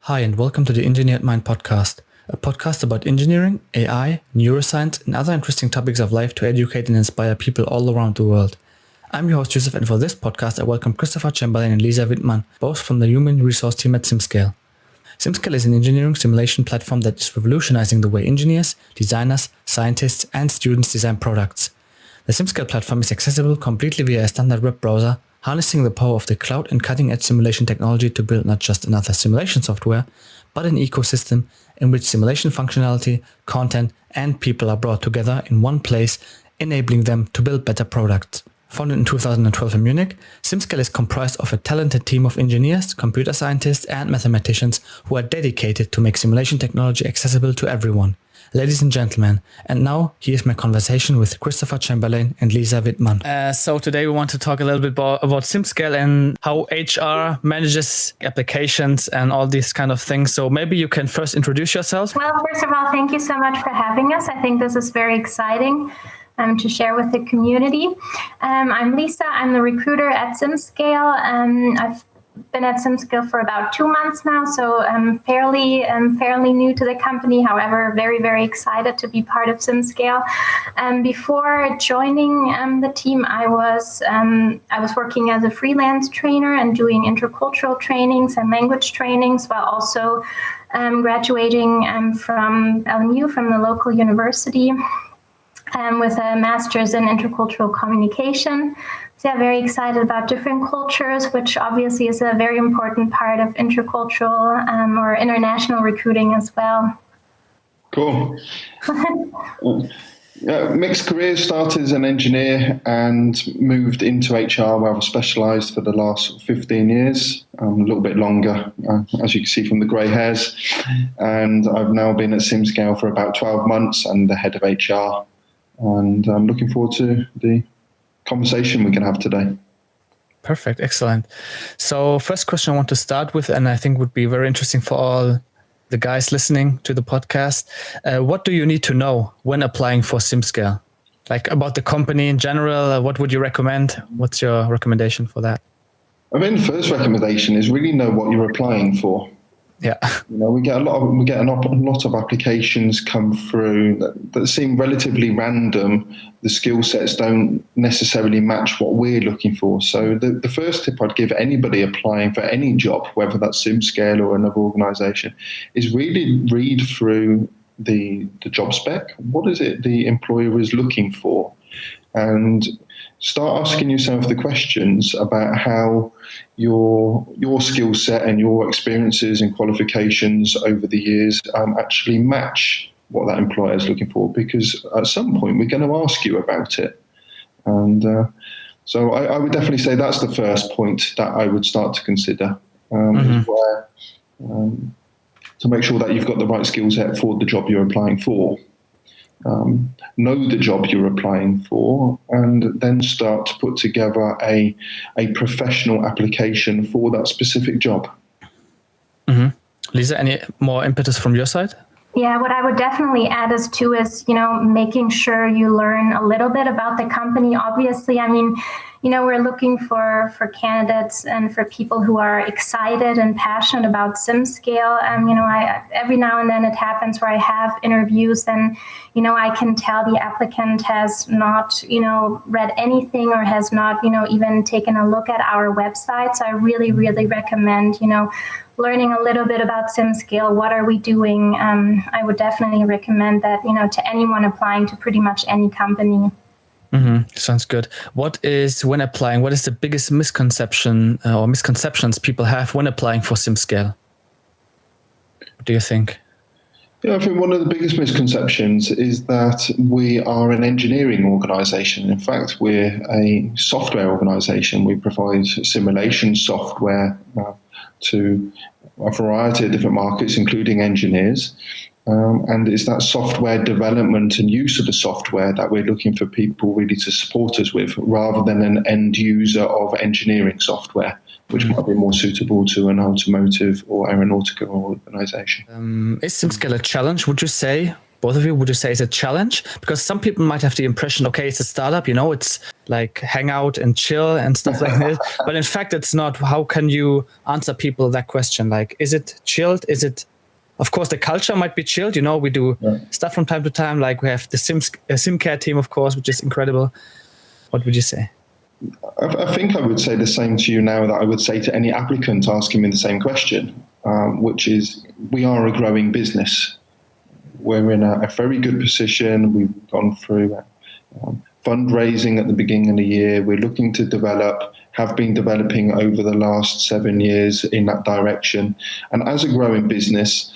Hi, and welcome to the Engineered Mind podcast, a podcast about engineering, AI, neuroscience, and other interesting topics of life to educate and inspire people all around the world. I'm your host, Jousef, and for this podcast, I welcome Chamberlain and Lisa Widman, both from the human resource team at SimScale. SimScale is an engineering simulation platform that is revolutionizing the way engineers, designers, scientists, and students design products. The SimScale platform is accessible completely via a standard web browser, harnessing the power of the cloud and cutting-edge simulation technology to build not just another simulation software, but an ecosystem in which simulation functionality, content, and people are brought together in one place, enabling them to build better products. Founded in 2012 in Munich, SimScale is comprised of a talented team of engineers, computer scientists, and mathematicians who are dedicated to make simulation technology accessible to everyone. Ladies and gentlemen, and now here's my conversation with Chamberlain and Lisa Widman. So today we want to talk a little bit about SimScale and how HR manages applications and all these kind of things. So maybe you can first introduce yourself. Well, first of all, thank you so much for having us. I think this is very exciting to share with the community. I'm Lisa. I'm the recruiter at SimScale. I've been at SimScale for about 2 months now, so I'm fairly new to the company. However, very, very excited to be part of SimScale. Before joining the team, I was working as a freelance trainer and doing intercultural trainings and language trainings, while also graduating from LMU, from the local university, with a master's in intercultural communication. So yeah, very excited about different cultures, which obviously is a very important part of intercultural or international recruiting as well. Cool. Mixed career, started as an engineer and moved into HR, where I've specialised for the last 15 years, a little bit longer, as you can see from the grey hairs. And I've now been at SimScale for about 12 months and the head of HR. And I'm looking forward to the conversation we can have today. Perfect. Excellent. So first question I want to start with, and I think would be very interesting for all the guys listening to the podcast. What do you need to know when applying for SimScale? Like about the company in general, what would you recommend? What's your recommendation for that? I mean, the first recommendation is really know what you're applying for. Yeah, we get a lot of applications come through that seem relatively random. The skill sets don't necessarily match what we're looking for. So the first tip I'd give anybody applying for any job, whether that's SimScale or another organisation, is really read through the job spec. What is it the employer is looking for? And start asking yourself the questions about how your skill set and your experiences and qualifications over the years actually match what that employer is looking for, because at some point we're going to ask you about it. And so I would definitely say that's the first point that I would start to consider, is where, to make sure that you've got the right skill set for the job you're applying for. Know the job you're applying for, and then start to put together a professional application for that specific job. Mm-hmm. Lisa, any more impetus from your side? Yeah, what I would definitely add is making sure you learn a little bit about the company. Obviously, I mean, we're looking for candidates and for people who are excited and passionate about SimScale. Every now and then it happens where I have interviews and, I can tell the applicant has not, read anything or has not, even taken a look at our website. So I really, really recommend, learning a little bit about SimScale. What are we doing? I would definitely recommend that, to anyone applying to pretty much any company. Mm-hmm. Sounds good. When applying, what is the biggest misconception or misconceptions people have when applying for SimScale? What do you think? Yeah, I think one of the biggest misconceptions is that we are an engineering organisation. In fact, we're a software organisation. We provide simulation software to a variety of different markets, including engineers. And it's that software development and use of the software that we're looking for people really to support us with, rather than an end user of engineering software, which might be more suitable to an automotive or aeronautical organisation. Is SimScale a challenge, would you say, both of you, would you say is a challenge? Because some people might have the impression, okay, it's a startup, it's like hang out and chill and stuff like this. But in fact, it's not. How can you answer people that question? Like, is it chilled? Is it, of course, the culture might be chilled. We do stuff from time to time. Like we have the SimCare team, of course, which is incredible. What would you say? I think I would say the same to you now that I would say to any applicant asking me the same question, which is we are a growing business. We're in a very good position. We've gone through fundraising at the beginning of the year. We're looking to have been developing over the last 7 years in that direction. And as a growing business,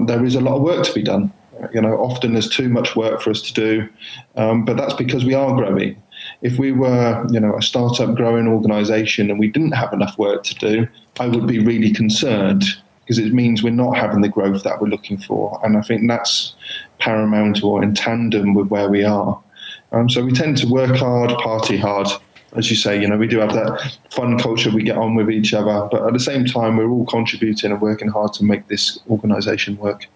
there is a lot of work to be done. Often there's too much work for us to do, but that's because we are growing. If we were, a startup growing organization and we didn't have enough work to do, I would be really concerned, because it means we're not having the growth that we're looking for. And I think that's paramount or in tandem with where we are. So we tend to work hard, party hard. As you say, we do have that fun culture, we get on with each other. But at the same time, we're all contributing and working hard to make this organization work.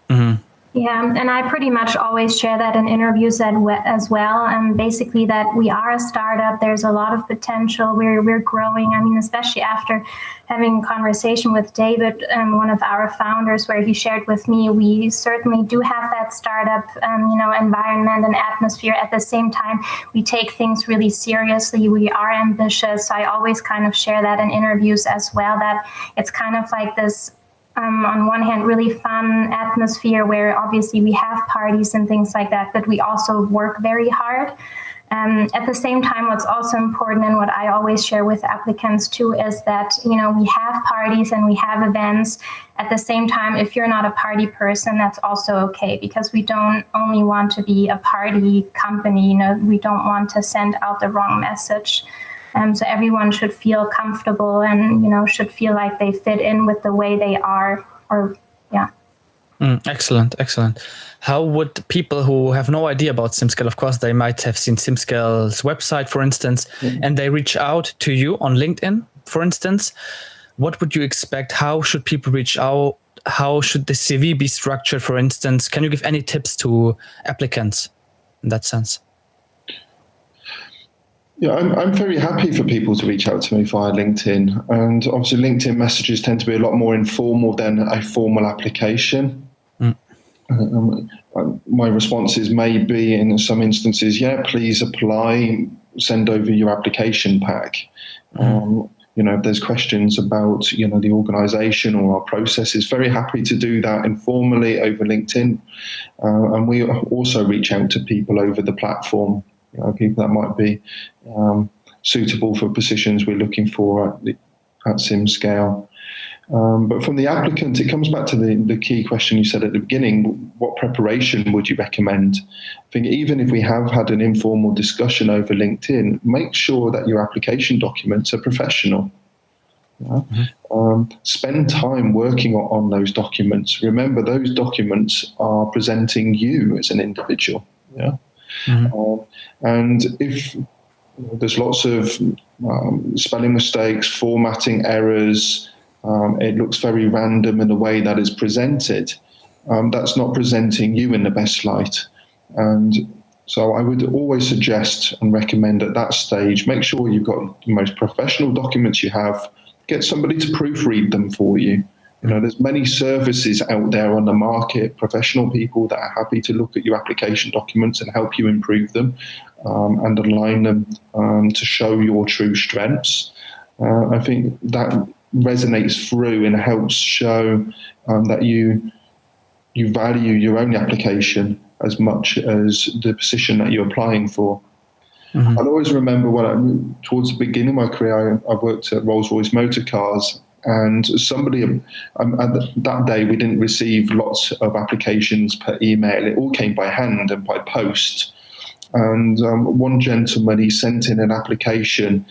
Mm-hmm. Yeah, and I pretty much always share that in interviews as well. Basically that we are a startup. There's a lot of potential. We're growing. I mean, especially after having a conversation with David, one of our founders, where he shared with me, we certainly do have that startup, environment and atmosphere. At the same time, we take things really seriously. We are ambitious. So I always kind of share that in interviews as well, that it's kind of like this, on one hand, really fun atmosphere where obviously we have parties and things like that, but we also work very hard. At the same time, what's also important and what I always share with applicants too is that, we have parties and we have events. At the same time, if you're not a party person, that's also okay, because we don't only want to be a party company. We don't want to send out the wrong message. So everyone should feel comfortable and, should feel like they fit in with the way they are, Excellent. How would people who have no idea about SimScale, of course, they might have seen SimScale's website, for instance, and they reach out to you on LinkedIn, for instance, what would you expect? How should people reach out? How should the CV be structured, for instance? Can you give any tips to applicants in that sense? Yeah, I'm very happy for people to reach out to me via LinkedIn. And obviously LinkedIn messages tend to be a lot more informal than a formal application. My responses may be in some instances, please apply, send over your application pack. If there's questions about, the organization or our processes, very happy to do that informally over LinkedIn. And we also reach out to people over the platform. People that might be suitable for positions we're looking for at SimScale. But from the applicant, it comes back to the key question you said at the beginning: what preparation would you recommend? I think even if we have had an informal discussion over LinkedIn, make sure that your application documents are professional. Spend time working on those documents. Remember, those documents are presenting you as an individual. And if there's lots of spelling mistakes, formatting errors, it looks very random in the way that is presented, that's not presenting you in the best light. And so I would always suggest and recommend at that stage, make sure you've got the most professional documents you have, get somebody to proofread them for you. There's many services out there on the market, professional people that are happy to look at your application documents and help you improve them and align them to show your true strengths. I think that resonates through and helps show that you value your own application as much as the position that you're applying for. I'll always remember towards the beginning of my career, I worked at Rolls-Royce Motor Cars. And somebody, that day we didn't receive lots of applications per email. It all came by hand and by post. And one gentleman, he sent in an application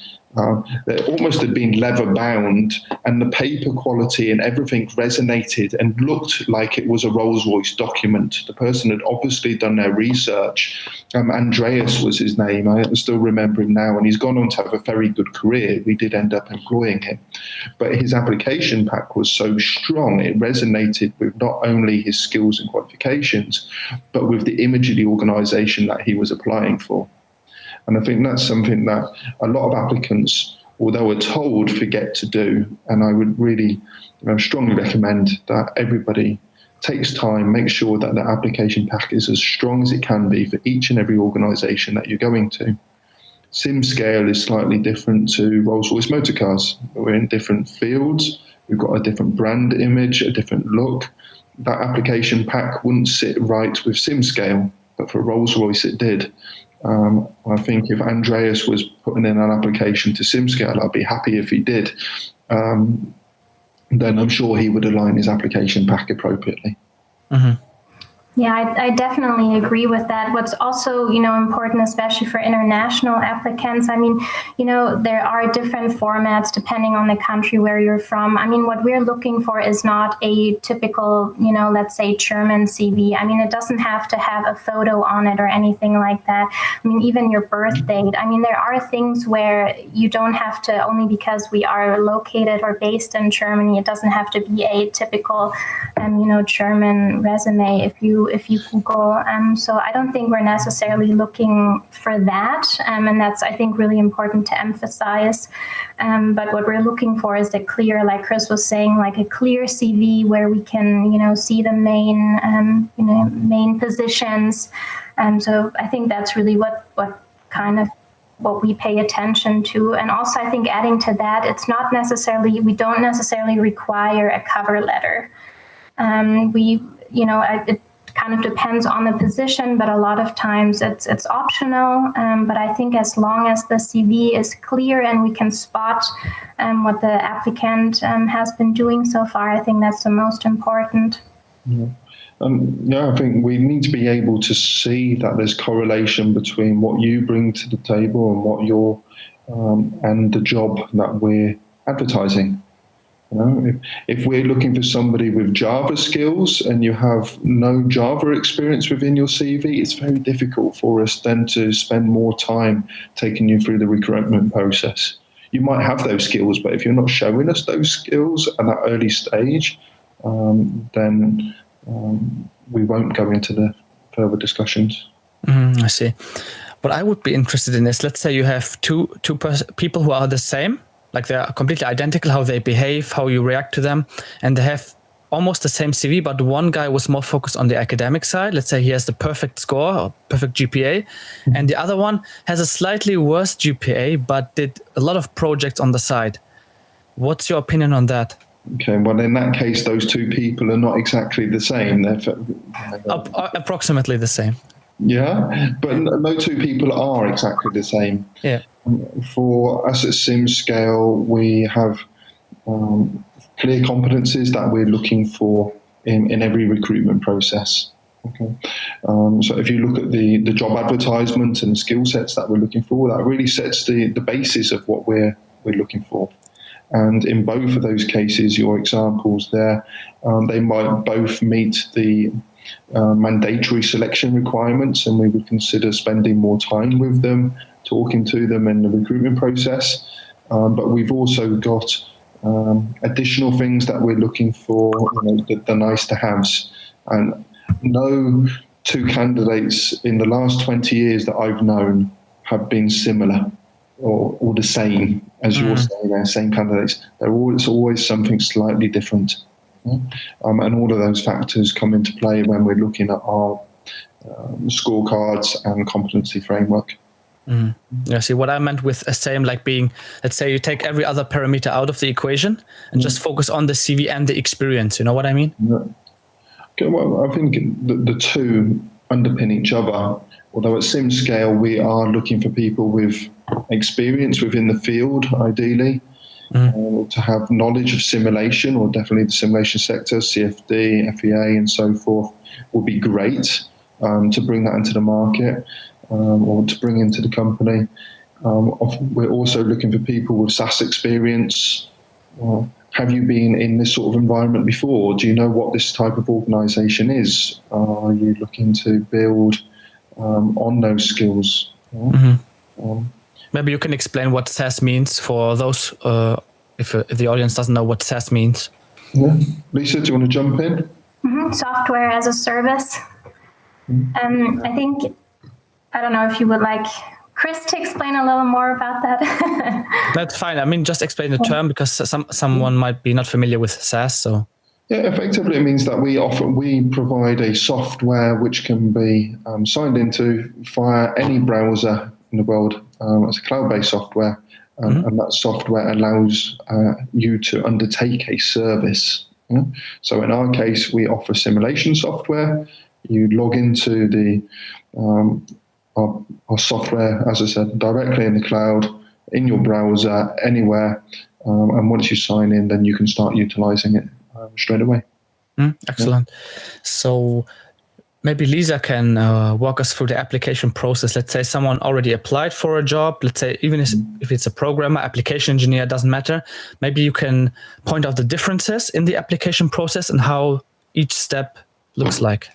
They almost had been leather bound, and the paper quality and everything resonated and looked like it was a Rolls-Royce document. The person had obviously done their research. Andreas was his name. I still remember him now, and he's gone on to have a very good career. We did end up employing him. But his application pack was so strong, it resonated with not only his skills and qualifications, but with the image of the organisation that he was applying for. And I think that's something that a lot of applicants, although are told, forget to do. And I would really strongly recommend that everybody takes time, make sure that the application pack is as strong as it can be for each and every organisation that you're going to. SimScale is slightly different to Rolls-Royce motor cars. We're in different fields. We've got a different brand image, a different look. That application pack wouldn't sit right with SimScale, but for Rolls-Royce it did. I think if Andreas was putting in an application to SimScale, I'd be happy if he did. Then I'm sure he would align his application pack appropriately. Mm-hmm. Yeah, I definitely agree with that. What's also, important, especially for international applicants, there are different formats depending on the country where you're from. What we're looking for is not a typical, let's say German CV. It doesn't have to have a photo on it or anything like that. Even your birth date. There are things where you don't have to, only because we are located or based in Germany, it doesn't have to be a typical, German resume if you Google. So I don't think we're necessarily looking for that. And that's, I think, really important to emphasize. But what we're looking for is a clear, like Chris was saying, like a clear CV where we can, see the main positions. So I think that's really what we pay attention to. And also, I think adding to that, we don't necessarily require a cover letter. It kind of depends on the position, but a lot of times it's optional. But I think as long as the CV is clear and we can spot what the applicant has been doing so far, I think that's the most important. Yeah. I think we need to be able to see that there's correlation between what you bring to the table and what you're and the job that we're advertising. If we're looking for somebody with Java skills and you have no Java experience within your CV, it's very difficult for us then to spend more time taking you through the recruitment process. You might have those skills, but if you're not showing us those skills at that early stage, then we won't go into the further discussions. I see. What I would be interested in is, let's say you have two people who are the same, like they're completely identical, how they behave, how you react to them, and they have almost the same CV, but one guy was more focused on the academic side. Let's say he has the perfect score or perfect GPA, and the other one has a slightly worse GPA, but did a lot of projects on the side. What's your opinion on that? Okay, well, in that case, those two people are not exactly the same. They're approximately the same. Yeah, but no two people are exactly the same. Yeah. For us at SimScale, we have clear competencies that we're looking for in every recruitment process. Okay. So if you look at the job advertisement and skill sets that we're looking for, that really sets the basis of what we're looking for. And in both of those cases, your examples there, they might both meet the mandatory selection requirements, and we would consider spending more time with them, talking to them in the recruitment process. But we've also got additional things that we're looking for, the nice to haves. And no two candidates in the last 20 years that I've known have been similar or the same as you're saying, they're same candidates. It's always something slightly different. And all of those factors come into play when we're looking at our scorecards and competency framework. Yeah, see, what I meant with a same, like being, let's say you take every other parameter out of the equation and just focus on the CV and the experience. You know what I mean? Yeah. Okay, well, I think the two underpin each other. Although at SimScale, we are looking for people with experience within the field, ideally, to have knowledge of simulation, or definitely the simulation sector, CFD, FEA, and so forth, would be great to bring that into the market or to bring into the company. We're also looking for people with SaaS experience. Have you been in this sort of environment before? Do you know what this type of organisation is? Are you looking to build on those skills? Maybe you can explain what SaaS means for those, if the audience doesn't know what SaaS means. Yeah. Lisa, do you want to jump in? Software as a service. I think, I don't know if you would like Chris to explain a little more about that. That's fine. I mean, just explain the term, because someone might be not familiar with SaaS. So yeah, effectively it means that we provide a software which can be signed into via any browser in the world. It's a cloud-based software, and that software allows you to undertake a service. Yeah? So in our case, we offer simulation software. You log into the our software, as I said, directly in the cloud, in your browser, anywhere. And once you sign in, then you can start utilizing it straight away. Excellent. Yeah. So maybe Lisa can walk us through the application process. Let's say someone already applied for a job. Let's say even if it's a programmer, application engineer, doesn't matter. Maybe you can point out the differences in the application process and how each step looks like.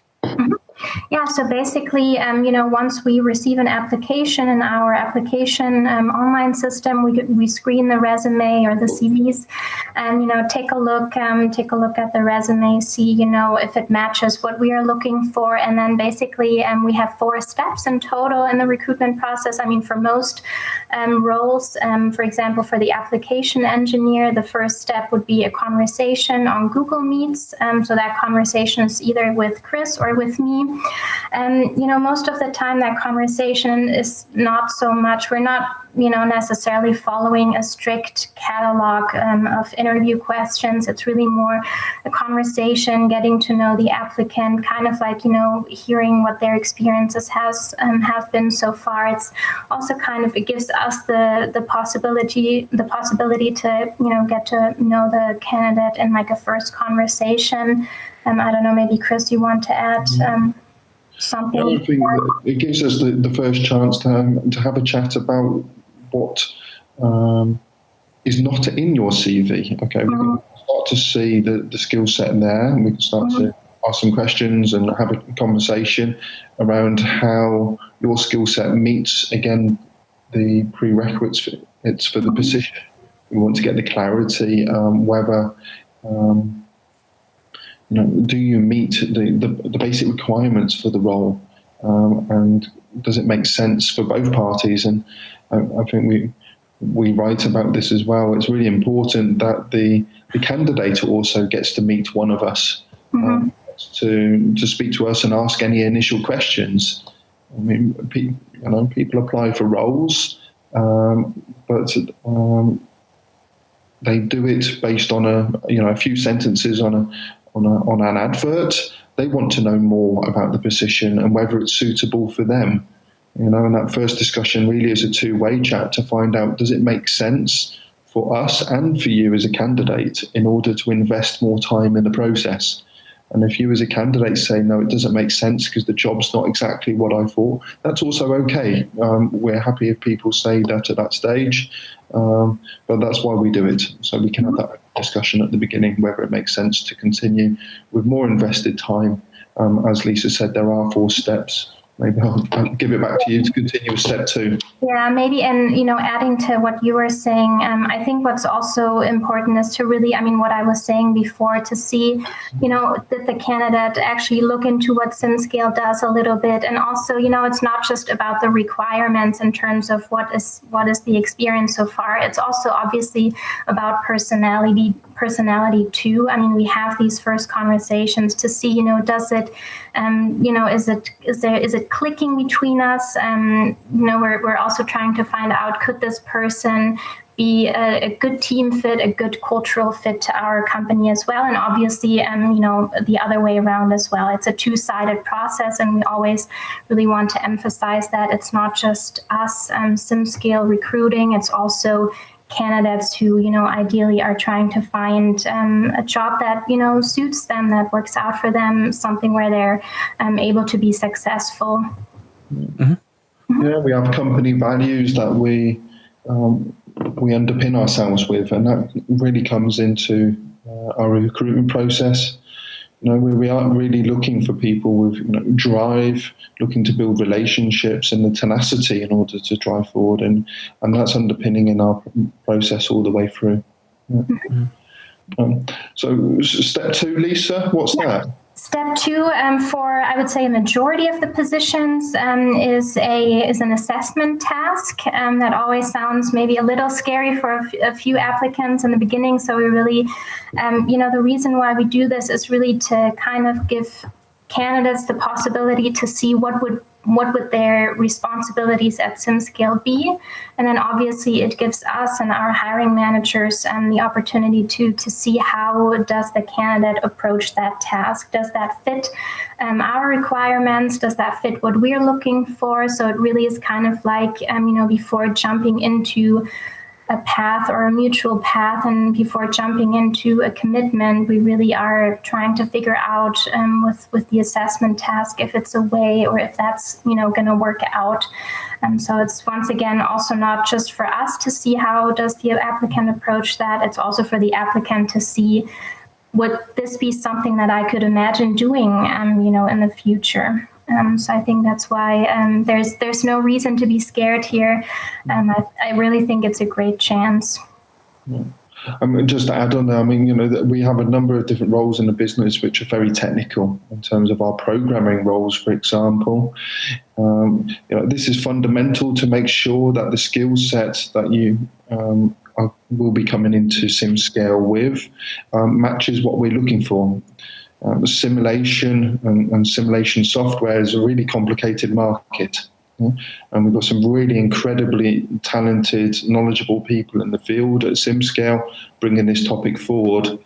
Yeah, so basically, once we receive an application in our application online system, we screen the resume or the CVs, and take a look at the resume, see if it matches what we are looking for, and then basically we have 4 steps in total in the recruitment process. I mean, for most roles, for example, for the application engineer, the first step would be a conversation on Google Meets. So that conversation is either with Chris or with me. And, most of the time that conversation is not so much, we're not, necessarily following a strict catalog of interview questions. It's really more a conversation, getting to know the applicant, kind of like, hearing what their experiences have been so far. It's also it gives us the possibility to, get to know the candidate in like a first conversation. I don't know, maybe Chris, you want to add something? I think it gives us the first chance to have a chat about what is not in your CV. Okay, we can start to see the skill set in there, and we can start to ask some questions and have a conversation around how your skill set meets, again, the prerequisites for the position. We want to get the clarity whether do you meet the basic requirements for the role, and does it make sense for both parties? And I think we write about this as well. It's really important that the candidate also gets to meet one of us, to speak to us and ask any initial questions. I mean, people apply for roles, but they do it based on a few sentences on an advert. They want to know more about the position and whether it's suitable for them. And that first discussion really is a two-way chat to find out, does it make sense for us and for you as a candidate in order to invest more time in the process? And if you as a candidate say, no, it doesn't make sense because the job's not exactly what I thought, that's also okay. We're happy if people say that at that stage, but that's why we do it. So we can have that discussion at the beginning, whether it makes sense to continue with more invested time. As Lisa said, there are 4 steps. Maybe I'll give it back to you to continue with step 2. Yeah, maybe, and adding to what you were saying, I think what's also important is to really, what I was saying before, to see, that the candidate actually look into what SimScale does a little bit, and also, it's not just about the requirements in terms of what is the experience so far. It's also obviously about personality too. We have these first conversations to see, does it, is it clicking between us? We're also trying to find out, could this person be a good team fit, a good cultural fit to our company as well? And obviously, the other way around as well. It's a 2-sided process, and we always really want to emphasize that it's not just us, SimScale recruiting, it's also candidates who, ideally are trying to find a job that, suits them, that works out for them, something where they're able to be successful. Yeah, we have company values that we underpin ourselves with, and that really comes into our recruitment process. We are really looking for people with drive, looking to build relationships and the tenacity in order to drive forward, and that's underpinning in our process all the way through. Yeah. Mm-hmm. So step 2, Lisa, what's that? Step 2, for I would say a majority of the positions, is an assessment task that always sounds maybe a little scary for a few applicants in the beginning. So we really, the reason why we do this is really to kind of give candidates the possibility to see what would their responsibilities at SimScale be, and then obviously it gives us and our hiring managers the opportunity to see how does the candidate approach that task. Does that fit our requirements? Does that fit what we're looking for? So it really is kind of like before jumping into a path or a mutual path, and before jumping into a commitment, we really are trying to figure out with the assessment task if it's a way or if that's going to work out. So it's once again also not just for us to see how does the applicant approach that, it's also for the applicant to see would this be something that I could imagine doing in the future. So I think that's why there's no reason to be scared here. I really think it's a great chance. Yeah. Just to add on there, that we have a number of different roles in the business which are very technical in terms of our programming roles, for example. This is fundamental to make sure that the skill set that you will be coming into SimScale with matches what we're looking for. Simulation and simulation software is a really complicated market. And we've got some really incredibly talented, knowledgeable people in the field at SimScale bringing this topic forward.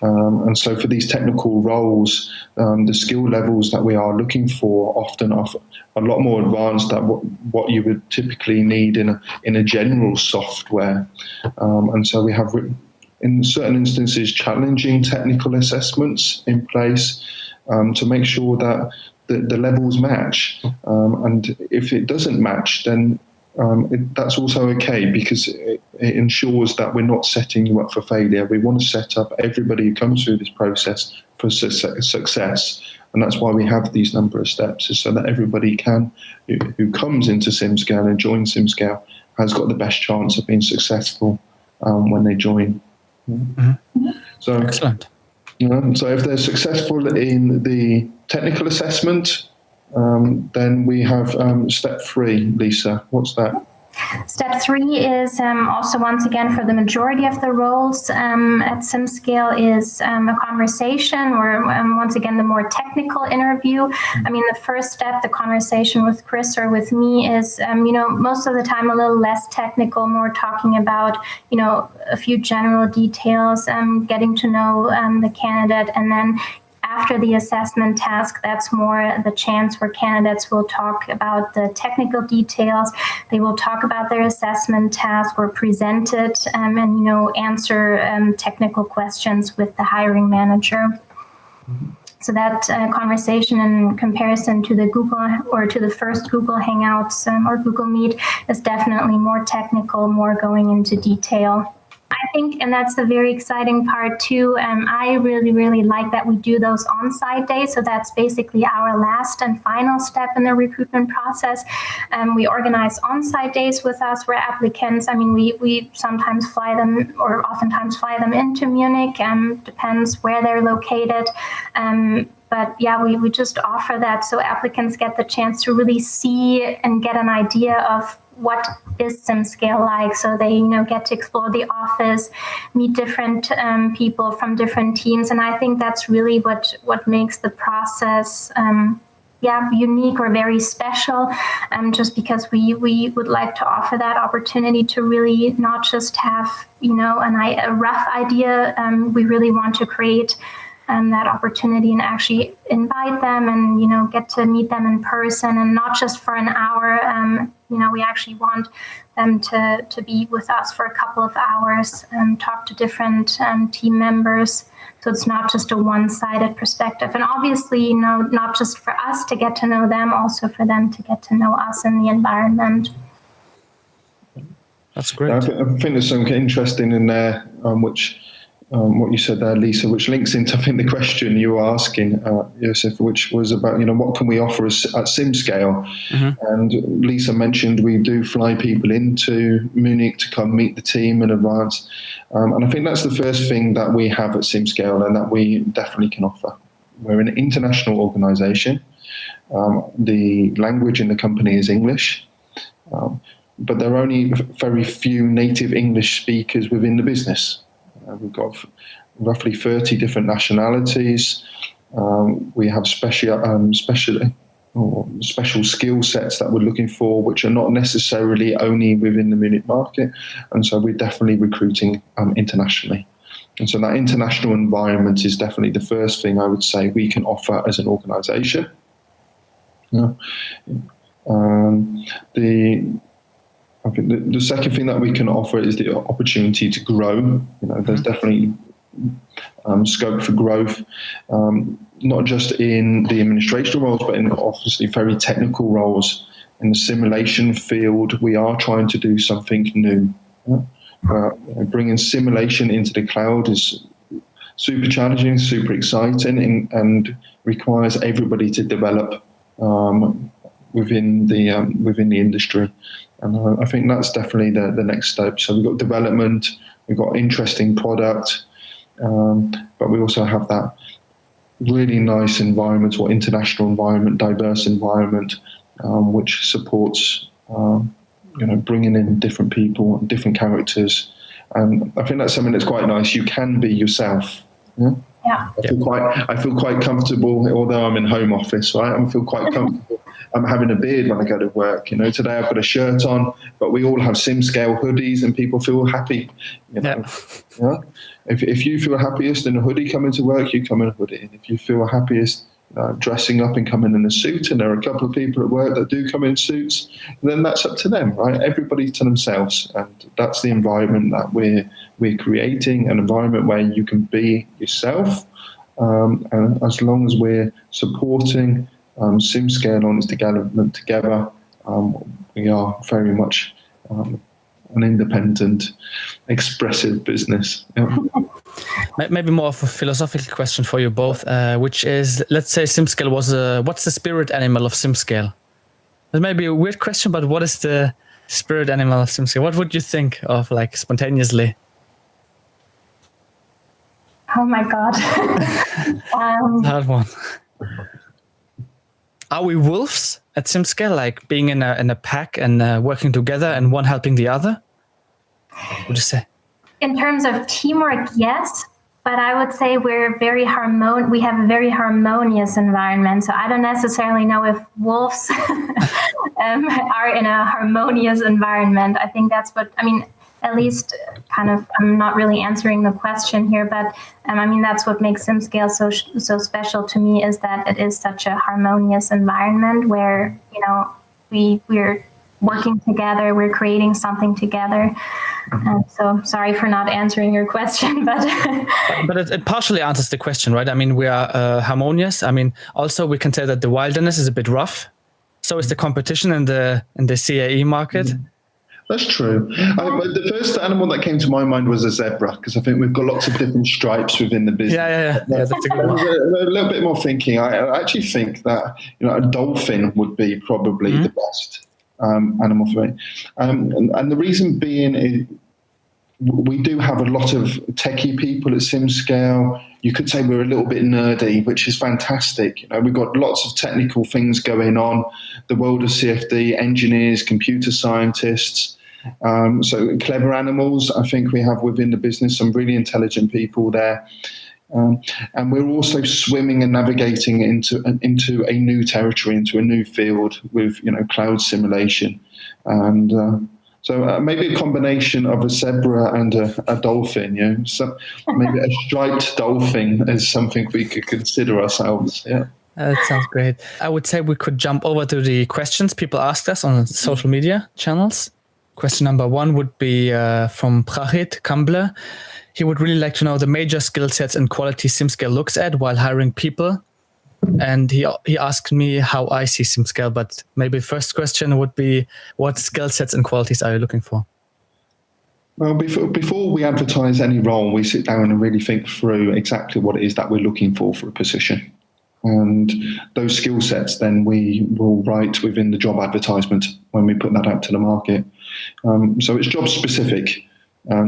And so for these technical roles, the skill levels that we are looking for often are a lot more advanced than what you would typically need in a general software. And so we have, in certain instances, challenging technical assessments in place to make sure that the levels match. And if it doesn't match, then that's also okay, because it ensures that we're not setting you up for failure. We want to set up everybody who comes through this process for success. And that's why we have these number of steps, is so that everybody who comes into SimScale and joins SimScale has got the best chance of being successful when they join. Mm-hmm. So excellent. So if they're successful in the technical assessment, then we have step 3. Lisa, what's that? Step 3 is also, once again, for the majority of the roles at SimScale, is a conversation, or once again, the more technical interview. The first step, the conversation with Chris or with me, is, most of the time a little less technical, more talking about, a few general details, getting to know the candidate, and then after the assessment task, that's more the chance where candidates will talk about the technical details. They will talk about their assessment task or present it and answer technical questions with the hiring manager. Mm-hmm. So that conversation, in comparison to the Google or to the first Google Hangouts or Google Meet, is definitely more technical, more going into detail. I think, and that's the very exciting part too, I really, really like that we do those on-site days. So that's basically our last and final step in the recruitment process. We organize on-site days with us where applicants, we sometimes fly them, or oftentimes fly them into Munich, depends where they're located. But yeah, we just offer that so applicants get the chance to really see and get an idea of what is SimScale like. So they, get to explore the office, meet different people from different teams. And I think that's really what makes the process unique or very special, just because we would like to offer that opportunity to really not just have, a rough idea. We really want to create that opportunity and actually invite them and, get to meet them in person, and not just for an hour. We actually want them to be with us for a couple of hours and talk to different team members. So it's not just a one-sided perspective. And obviously, not just for us to get to know them, also for them to get to know us in the environment. That's great. I think there's something interesting in there, which what you said there, Lisa, which links into, I think, the question you were asking, Jousef, which was about, what can we offer us at SimScale? And Lisa mentioned we do fly people into Munich to come meet the team in advance. And I think that's the first thing that we have at SimScale and that we definitely can offer. We're an international organization. The language in the company is English. But there are only very few native English speakers within the business. We've got roughly 30 different nationalities. We have special skill sets that we're looking for, which are not necessarily only within the Munich market. And so we're definitely recruiting internationally. And so that international environment is definitely the first thing I would say we can offer as an organization. I think the second thing that we can offer is the opportunity to grow. There's definitely scope for growth, not just in the administrative roles, but in obviously very technical roles. In the simulation field, we are trying to do something new. Bringing simulation into the cloud is super challenging, super exciting, and requires everybody to develop within the industry. And I think that's definitely the next step. So we've got development, we've got interesting product, but we also have that really nice environment, or international environment, diverse environment, which supports, bringing in different people, different characters. And I think that's something that's quite nice. You can be yourself. Yeah. I feel quite comfortable, although I'm in home office, right? I feel quite comfortable. I'm having a beard when I go to work. Today I've got a shirt on, but we all have SimScale hoodies, and people feel happy. If you feel happiest in a hoodie coming to work, you come in a hoodie. And if you feel happiest dressing up and coming in a suit, and there are a couple of people at work that do come in suits, then that's up to them, right? Everybody to themselves, and that's the environment that we're creating, an environment where you can be yourself, and as long as we're supporting SimScale on its development together, we are very much an independent, expressive business. Yeah. Maybe more of a philosophical question for you both, which is, let's say SimScale was what's the spirit animal of SimScale? It may be a weird question, but what is the spirit animal of SimScale? What would you think of, like, spontaneously? Oh my God. Hard one. Are we wolves at SimScale, like being in a pack and working together and one helping the other? What would you say? In terms of teamwork, yes, but I would say we have a very harmonious environment. So I don't necessarily know if wolves are in a harmonious environment. I think that's what, at least kind of, I'm not really answering the question here, but that's what makes SimScale so special to me, is that it is such a harmonious environment where, we're working together, we're creating something together. So sorry for not answering your question, but it partially answers the question, right? We are harmonious. Also we can say that the wilderness is a bit rough. So is the competition in the CAE market. Mm-hmm. That's true. The first animal that came to my mind was a zebra, because I think we've got lots of different stripes within the business. Yeah, that's a good one. A little bit more thinking. I actually think that a dolphin would be probably the best animal for me. And the reason being is we do have a lot of techie people at SimScale. You could say we're a little bit nerdy, which is fantastic. We've got lots of technical things going on. The world of CFD, engineers, computer scientists. So clever animals, I think we have within the business some really intelligent people there. And we're also swimming and navigating into a new territory, into a new field with, cloud simulation. And so maybe a combination of a zebra and a dolphin, So maybe a striped dolphin is something we could consider ourselves, yeah. That sounds great. I would say we could jump over to the questions people asked us on social media channels. Question number 1 would be from Prachit Kamble. He would really like to know the major skill sets and qualities SimScale looks at while hiring people. And he asked me how I see SimScale, but maybe first question would be, what skill sets and qualities are you looking for? Well, before we advertise any role, we sit down and really think through exactly what it is that we're looking for a position. And those skill sets, then we will write within the job advertisement when we put that out to the market. So it's job specific.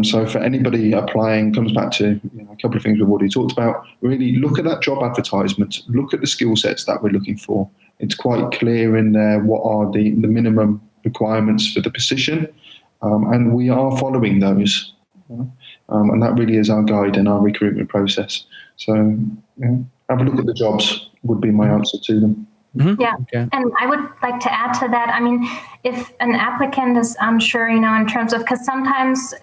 So for anybody applying, comes back to a couple of things we've already talked about. Really look at that job advertisement. Look at the skill sets that we're looking for. It's quite clear in there what are the minimum requirements for the position. And we are following those. And that really is our guide in our recruitment process. So have a look at the jobs would be my answer to them. Mm-hmm. Yeah. Okay. And I would like to add to that. I mean, if an applicant is unsure, in terms of, because sometimes,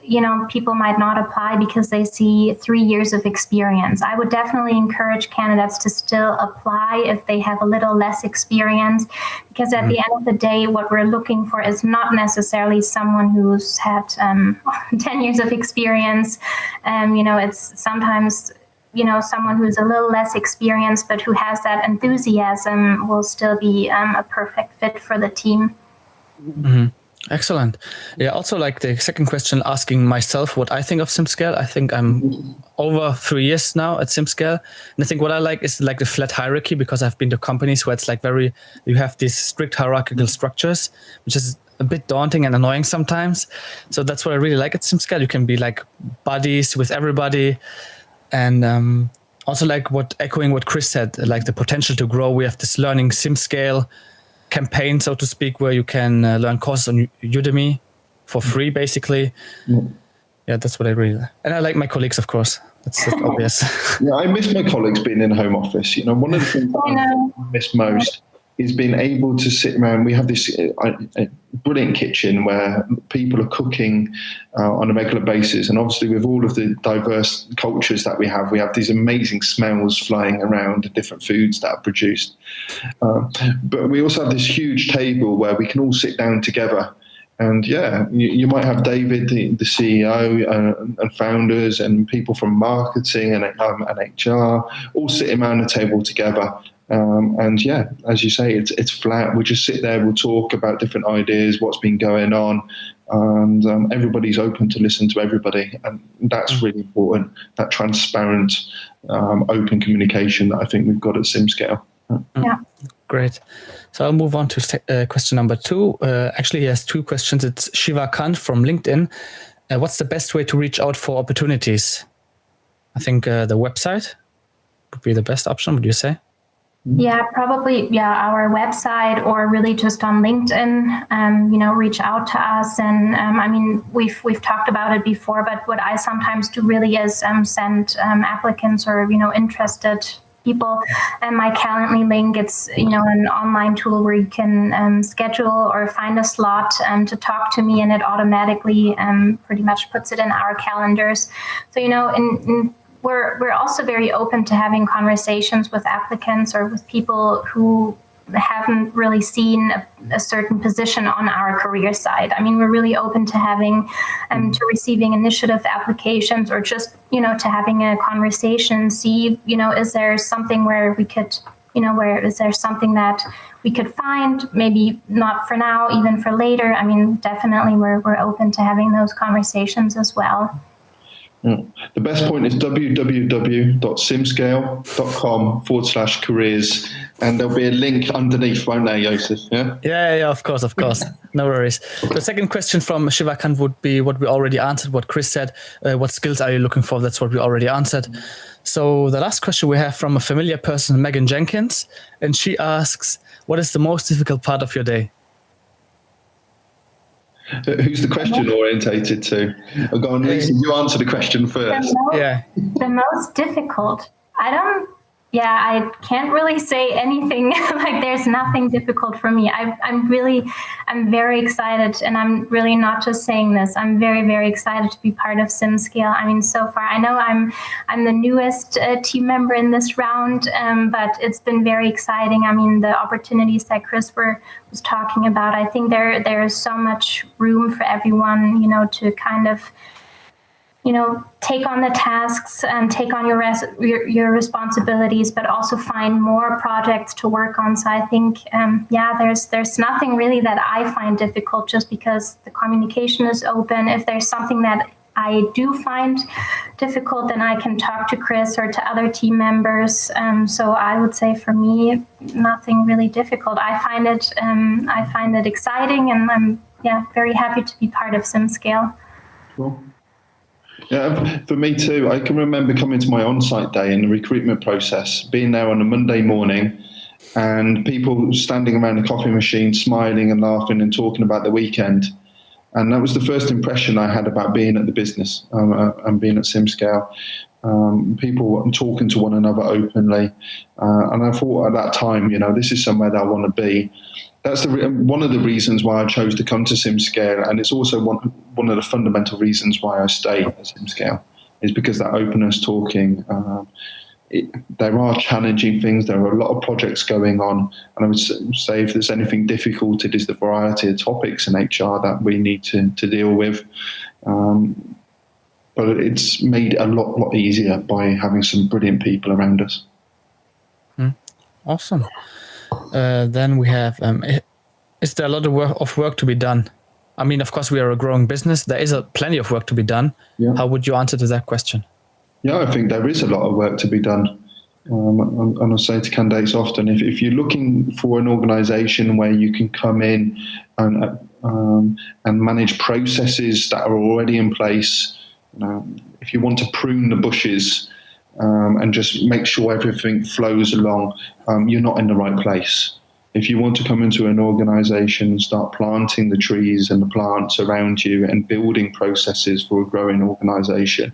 people might not apply because they see 3 years of experience. I would definitely encourage candidates to still apply if they have a little less experience, because at the end of the day, what we're looking for is not necessarily someone who's had 10 years of experience. It's sometimes someone who's a little less experienced, but who has that enthusiasm will still be a perfect fit for the team. Mm-hmm. Excellent. Yeah, also like the second question, asking myself what I think of SimScale. I think I'm over 3 years now at SimScale. And I think what I like is like the flat hierarchy, because I've been to companies where it's like you have these strict hierarchical structures, which is a bit daunting and annoying sometimes. So that's what I really like at SimScale. You can be like buddies with everybody. And also echoing what Chris said, like the potential to grow. We have this learning SimScale campaign, so to speak, where you can learn courses on Udemy for free, basically. Yeah, that's what I really like. And I like my colleagues, of course. That's obvious. Yeah, I miss my colleagues being in home office. One of the things that I miss most is being able to sit around. We have this brilliant kitchen where people are cooking on a regular basis. And obviously with all of the diverse cultures that we have these amazing smells flying around the different foods that are produced. But we also have this huge table where we can all sit down together. And you might have David, the CEO and founders and people from marketing and HR all sitting around the table together. As you say, it's flat. We just sit there, we'll talk about different ideas, what's been going on, and everybody's open to listen to everybody. And that's really important, that transparent, open communication that I think we've got at SimScale. Yeah. Great. So I'll move on to question number 2. Actually, he has 2 questions. It's Shiva Kant from LinkedIn. What's the best way to reach out for opportunities? I think the website would be the best option, would you say? Yeah, probably. Yeah, our website, or really just on LinkedIn, reach out to us. And we've talked about it before, but what I sometimes do really is send applicants or, interested people and my Calendly link. It's, an online tool where you can schedule or find a slot to talk to me, and it automatically pretty much puts it in our calendars. So, we're also very open to having conversations with applicants or with people who haven't really seen a certain position on our career site. We're really open to having, to receiving initiative applications, or just, to having a conversation, see, is there something where we could, is there something that we could find, maybe not for now, even for later. Definitely we're open to having those conversations as well. Yeah. The best point is www.simscale.com/careers, and there'll be a link underneath, won't there, Jousef? Yeah, of course. No worries. The second question from Shiva Khan would be what we already answered, what Chris said. What skills are you looking for? That's what we already answered. So the last question we have from a familiar person, Megan Jenkins, and she asks, what is the most difficult part of your day? Who's the question orientated to? Go on, Lisa, you answer the question first. The most difficult. I I can't really say anything. Like, there's nothing difficult for me. I'm very excited, and I'm really not just saying this. I'm very, very excited to be part of SimScale. I mean, so far, I know I'm the newest team member in this round, but it's been very exciting. I mean, the opportunities that Chris was talking about, I think there is so much room for everyone, to kind of, take on the tasks and take on your responsibilities, but also find more projects to work on. So I think, there's nothing really that I find difficult, just because the communication is open. If there's something that I do find difficult, then I can talk to Chris or to other team members. So I would say for me, nothing really difficult. I find it exciting, and I'm very happy to be part of SimScale. Cool. Yeah, for me too. I can remember coming to my on-site day in the recruitment process, being there on a Monday morning, and people standing around the coffee machine, smiling and laughing and talking about the weekend. And that was the first impression I had about being at the business and being at SimScale. People talking to one another openly. And I thought at that time, this is somewhere that I want to be. That's one of the reasons why I chose to come to SimScale, and it's also one of the fundamental reasons why I stay at SimScale, is because that openness, talking. There are challenging things. There are a lot of projects going on, and I would say if there's anything difficult, it is the variety of topics in HR that we need to deal with. But it's made a lot easier by having some brilliant people around us. Awesome. Then we have, is there a lot of work to be done? I mean, of course, we are a growing business. There is plenty of work to be done. Yeah. How would you answer to that question? Yeah, I think there is a lot of work to be done. And I say to candidates often, if you're looking for an organisation where you can come in and manage processes that are already in place, if you want to prune the bushes and just make sure everything flows along, you're not in the right place. If you want to come into an organisation and start planting the trees and the plants around you and building processes for a growing organisation,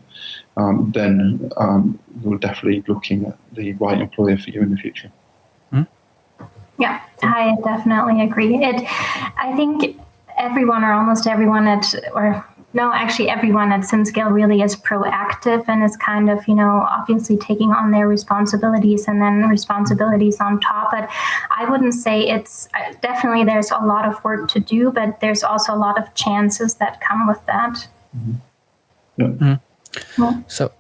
then you're definitely looking at the right employer for you in the future. Yeah, I definitely agree. I think everyone, or almost everyone everyone at SimScale really is proactive and is kind of, obviously taking on their responsibilities and then responsibilities on top. But I wouldn't say definitely there's a lot of work to do, but there's also a lot of chances that come with that. Yeah. Mm-hmm. Yeah. So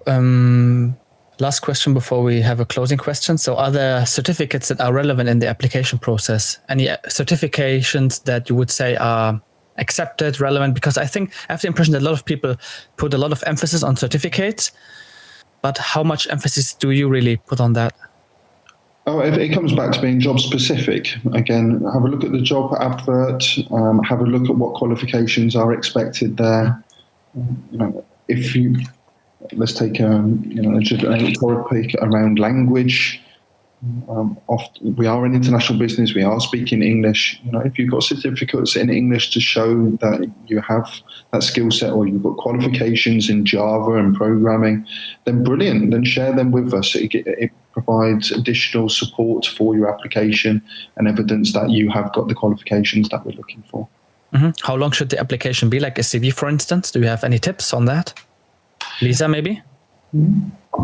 last question before we have a closing question. So are there certificates that are relevant in the application process? Any certifications that you would say are accepted, relevant? Because I think I have the impression that a lot of people put a lot of emphasis on certificates, but how much emphasis do you really put on that? Oh, it comes back to being job specific. Again, have a look at the job advert, have a look at what qualifications are expected there. Let's take a topic around language. We are an international business. We are speaking English. If you've got certificates in English to show that you have that skill set, or you've got qualifications in Java and programming, then brilliant. Then share them with us. It provides additional support for your application and evidence that you have got the qualifications that we're looking for. Mm-hmm. How long should the application be? Like a CV, for instance? Do you have any tips on that? Lisa, maybe?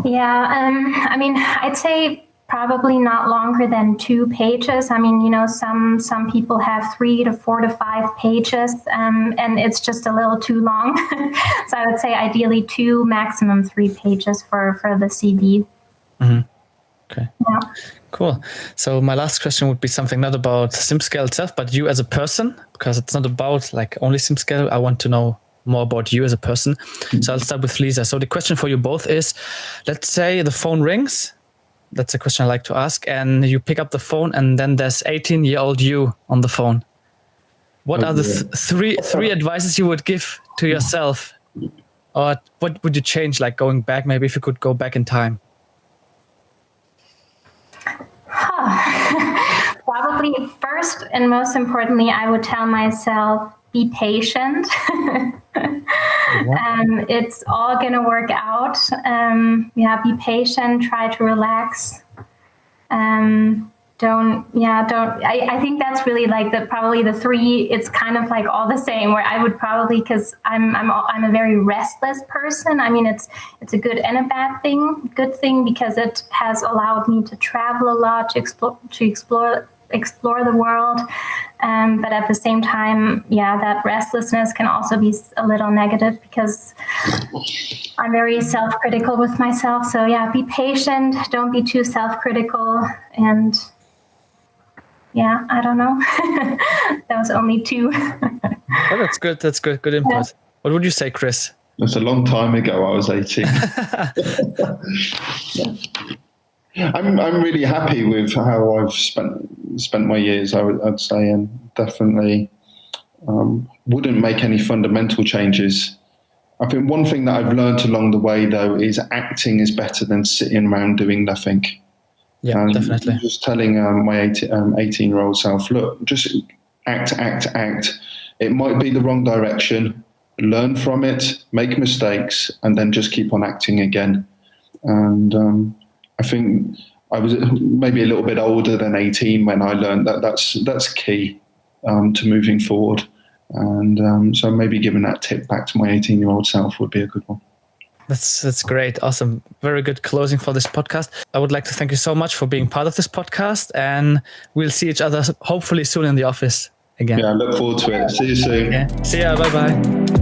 Yeah, I'd say probably not longer than 2 pages. Some people have 3 to 4 to 5 pages, and it's just a little too long. So I would say ideally 2, maximum 3 pages for the CV. Mm-hmm. Okay. Yeah. Cool. So my last question would be something not about SimScale itself, but you as a person, because it's not about only SimScale. I want to know more about you as a person. Mm-hmm. So I'll start with Lisa. So the question for you both is, let's say the phone rings. That's a question I like to ask. And you pick up the phone and then there's 18-year-old you on the phone. What are the three advices you would give to yourself? Or what would you change, going back, maybe if you could go back in time? Probably first and most importantly, I would tell myself, be patient. It's all going to work out. Be patient, try to relax. I think that's really like probably the three. It's kind of like all the same, where I would probably, because I'm a very restless person. I mean, it's a good and a bad thing. Good thing because it has allowed me to travel a lot, to explore the world. But at the same time, that restlessness can also be a little negative because I'm very self-critical with myself. So be patient, don't be too self-critical, and I don't know. That was only two. Oh, that's good. That's good. Good input. Yeah. What would you say, Chris? That's a long time ago. I was 18. I'm really happy with how I've spent my years. I'd say, and definitely wouldn't make any fundamental changes. I think one thing that I've learned along the way, though, is acting is better than sitting around doing nothing. Yeah, definitely. Just telling my 18-year-old self, look, just act. It might be the wrong direction. Learn from it, make mistakes, and then just keep on acting again. And I think I was maybe a little bit older than 18 when I learned that that's key to moving forward. And so maybe giving that tip back to my 18-year-old self would be a good one. That's great. Awesome. Very good closing for this podcast. I would like to thank you so much for being part of this podcast, and we'll see each other hopefully soon in the office again. Yeah, I look forward to it. See you soon. Yeah. See ya. Bye-bye.